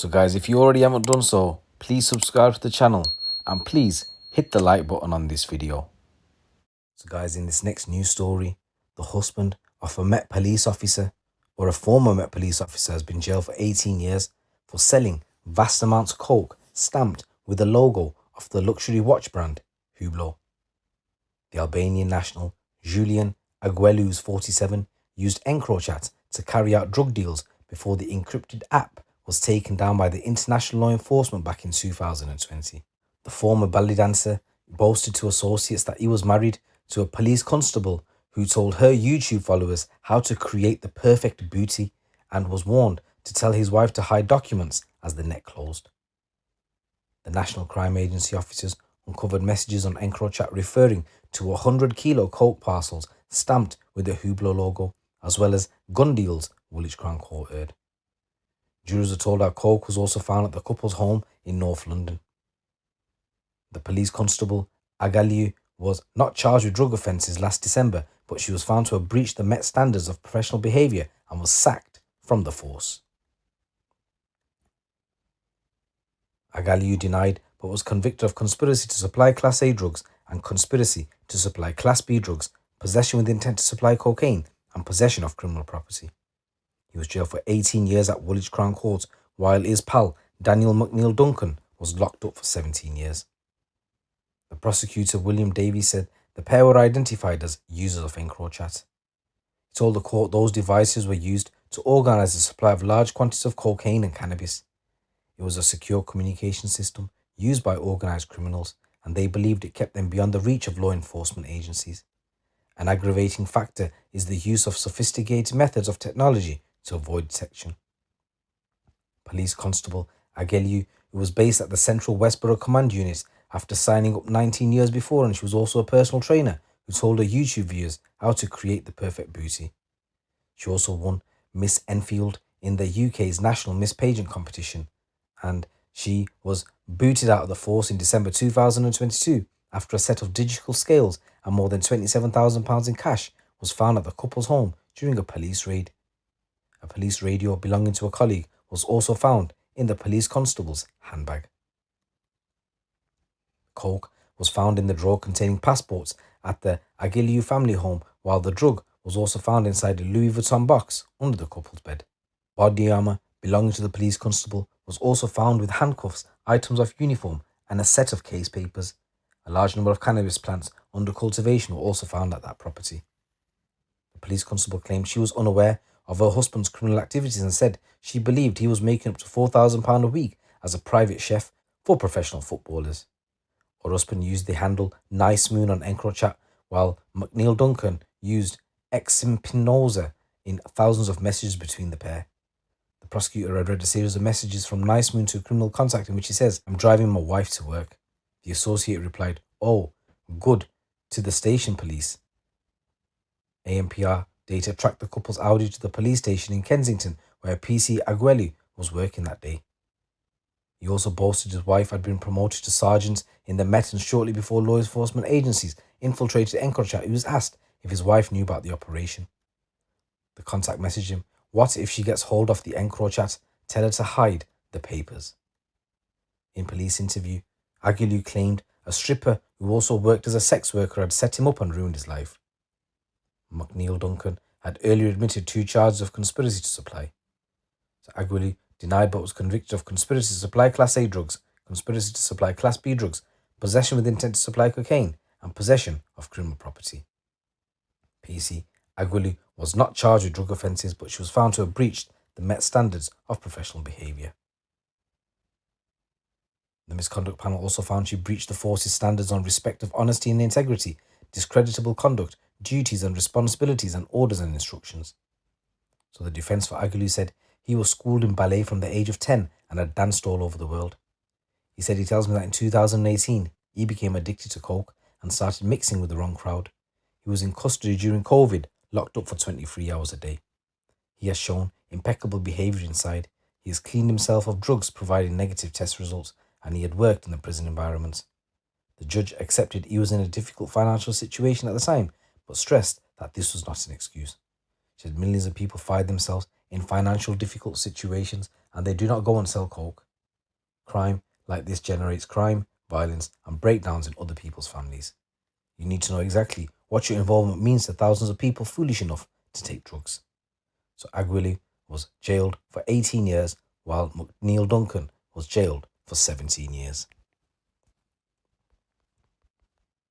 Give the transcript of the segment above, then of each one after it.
So guys, if you already haven't done so, please subscribe to the channel and please hit the like button on this video. So guys, in this next news story, the husband of a Met police officer or a former Met police officer has been jailed for 18 years for selling vast amounts of coke stamped with the logo of the luxury watch brand Hublot. The Albanian national Julian Agalliu, 47, used EncroChat to carry out drug deals before the encrypted app was taken down by the international law enforcement back in 2020. The former ballet dancer boasted to associates that he was married to a police constable who told her YouTube followers how to create the perfect booty and was warned to tell his wife to hide documents as the net closed. The National Crime Agency officers uncovered messages on EncroChat referring to 100-kilo coke parcels stamped with the Hublot logo, as well as gun deals, Woolwich Crown Court heard. Jurors are told that coke was also found at the couple's home in North London. The police constable, Agalliu, was not charged with drug offences last December, but she was found to have breached the Met standards of professional behaviour and was sacked from the force. Agalliu denied but was convicted of conspiracy to supply Class A drugs and conspiracy to supply Class B drugs, possession with intent to supply cocaine, and possession of criminal property. He was jailed for 18 years at Woolwich Crown Court, while his pal, Daniel McNeil Duncan, was locked up for 17 years. The prosecutor, William Davies, said the pair were identified as users of EncroChat. He told the court those devices were used to organise the supply of large quantities of cocaine and cannabis. It was a secure communication system used by organised criminals, and they believed it kept them beyond the reach of law enforcement agencies. An aggravating factor is the use of sophisticated methods of technology to avoid detection. Police Constable Agalliu, who was based at the Central Westboro Command Unit after signing up 19 years before, and she was also a personal trainer who told her YouTube viewers how to create the perfect booty. She also won Miss Enfield in the UK's National Miss Pageant competition, and she was booted out of the force in December 2022 after a set of digital scales and more than £27,000 in cash was found at the couple's home during a police raid. A police radio belonging to a colleague was also found in the police constable's handbag. Coke was found in the drawer containing passports at the Agalliu family home, while the drug was also found inside a Louis Vuitton box under the couple's bed. Body armour belonging to the police constable was also found with handcuffs, items of uniform, and a set of case papers. A large number of cannabis plants under cultivation were also found at that property. The police constable claimed she was unaware of her husband's criminal activities and said she believed he was making up to £4,000 a week as a private chef for professional footballers. Her husband used the handle Nice Moon on EncroChat, while McNeil Duncan used Eximpinosa in thousands of messages between the pair. The prosecutor had read a series of messages from Nice Moon to a criminal contact in which he says, "I'm driving my wife to work." The associate replied, "Oh, good, to the station, police." ANPR data tracked the couple's Audi to the police station in Kensington, where PC Agalliu was working that day. He also boasted his wife had been promoted to sergeant in the Met, and shortly before law enforcement agencies infiltrated EncroChat, he was asked if his wife knew about the operation. The contact messaged him, "What if she gets hold of the EncroChat? Tell her to hide the papers." In police interview, Agalliu claimed a stripper who also worked as a sex worker had set him up and ruined his life. McNeil Duncan had earlier admitted 2 charges of conspiracy to supply. So Agalliu denied but was convicted of conspiracy to supply Class A drugs, conspiracy to supply Class B drugs, possession with intent to supply cocaine, and possession of criminal property. PC Agalliu was not charged with drug offences, but she was found to have breached the Met standards of professional behaviour. The misconduct panel also found she breached the force's standards on respect of honesty and integrity, discreditable conduct, duties and responsibilities, and orders and instructions. So the defence for Agalliu said he was schooled in ballet from the age of 10 and had danced all over the world. He said, "He tells me that in 2018, he became addicted to coke and started mixing with the wrong crowd. He was in custody during COVID, locked up for 23 hours a day. He has shown impeccable behaviour inside. He has cleaned himself of drugs providing negative test results, and he had worked in the prison environment." The judge accepted he was in a difficult financial situation at the time, but stressed that this was not an excuse. She said millions of people find themselves in financial difficult situations, and they do not go and sell coke. Crime like this generates crime, violence, and breakdowns in other people's families. You need to know exactly what your involvement means to thousands of people foolish enough to take drugs. So Agalliu was jailed for 18 years, while McNeil Duncan was jailed for 17 years.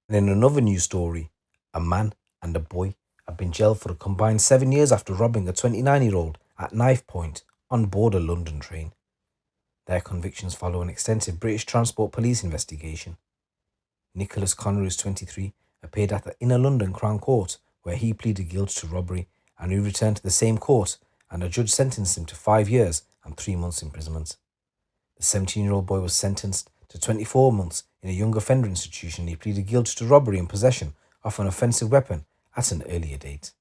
And in another news story, a man and a boy have been jailed for a combined 7 years after robbing a 29-year-old at knife point on board a London train. Their convictions follow an extensive British Transport Police investigation. Nicholas Connor, who's 23, appeared at the Inner London Crown Court, where he pleaded guilty to robbery, and he returned to the same court, and a judge sentenced him to 5 years and 3 months imprisonment. The 17-year-old boy was sentenced to 24 months in a young offender institution. He pleaded guilty to robbery and possession of an offensive weapon at an earlier date.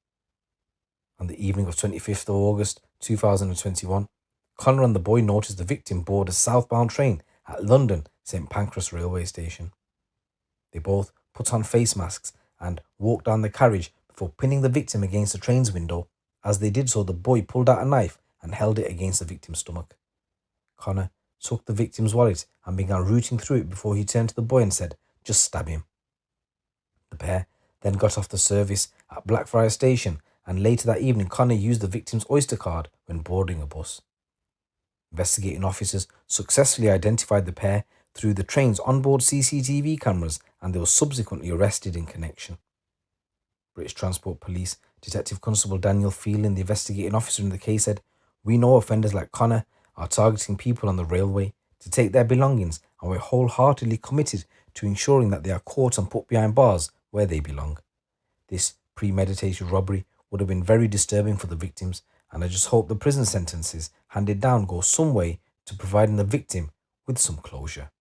On the evening of 25th of August 2021, Connor and the boy noticed the victim board a southbound train at London St Pancras railway station. They both put on face masks and walked down the carriage before pinning the victim against the train's window. As they did so, the boy pulled out a knife and held it against the victim's stomach. Connor took the victim's wallet and began rooting through it before he turned to the boy and said, "Just stab him." The pair then got off the service at Blackfriars Station, and later that evening Connor used the victim's Oyster card when boarding a bus. Investigating officers successfully identified the pair through the train's onboard CCTV cameras, and they were subsequently arrested in connection. British Transport Police Detective Constable Daniel Phelan, the investigating officer in the case, said, "We know offenders like Connor are targeting people on the railway to take their belongings, and we're wholeheartedly committed to ensuring that they are caught and put behind bars where they belong. This premeditated robbery would have been very disturbing for the victims, and I just hope the prison sentences handed down go some way to providing the victim with some closure."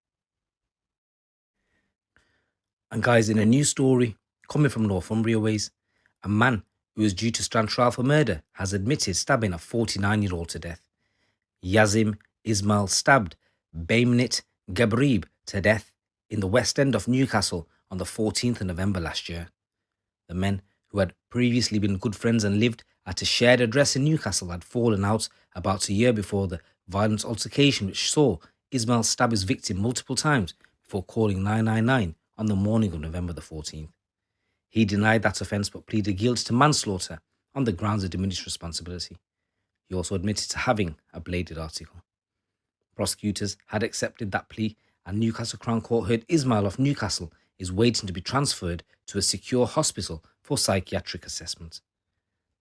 And guys, in a new story coming from Northumbria ways, a man who is due to stand trial for murder has admitted stabbing a 49-year-old to death. Yazim Ismail stabbed Baimnit Gabrib to death in the West End of Newcastle on the 14th of November last year. The men, who had previously been good friends and lived at a shared address in Newcastle, had fallen out about a year before the violent altercation which saw Ismail stab his victim multiple times before calling 999 on the morning of November the 14th. He denied that offence but pleaded guilty to manslaughter on the grounds of diminished responsibility. He also admitted to having a bladed article. Prosecutors had accepted that plea, and Newcastle Crown Court heard Ismail of Newcastle is waiting to be transferred to a secure hospital for psychiatric assessment.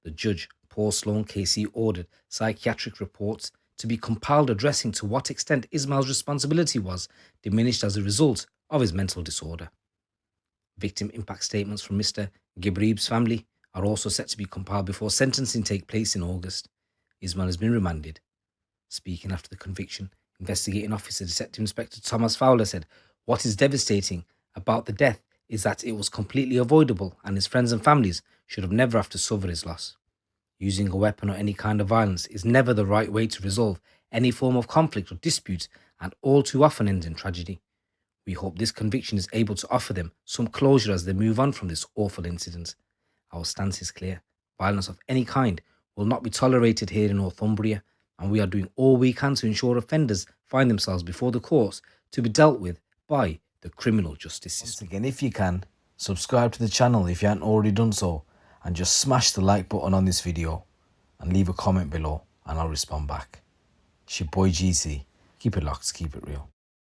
The judge, Paul Sloan KC, ordered psychiatric reports to be compiled addressing to what extent Ismail's responsibility was diminished as a result of his mental disorder. Victim impact statements from Mr. Gibrib's family are also set to be compiled before sentencing takes place in August. Ismail has been remanded. Speaking after the conviction, Investigating Officer Detective Inspector Thomas Fowler said, "What is devastating about the death is that it was completely avoidable, and his friends and families should have never have to suffer his loss. Using a weapon or any kind of violence is never the right way to resolve any form of conflict or dispute, and all too often ends in tragedy. We hope this conviction is able to offer them some closure as they move on from this awful incident. Our stance is clear. Violence of any kind will not be tolerated here in Northumbria, and we are doing all we can to ensure offenders find themselves before the courts to be dealt with by the criminal justice system." Once again, if you can, subscribe to the channel if you haven't already done so, and just smash the like button on this video and leave a comment below and I'll respond back. It's your boy GC. Keep it locked, keep it real.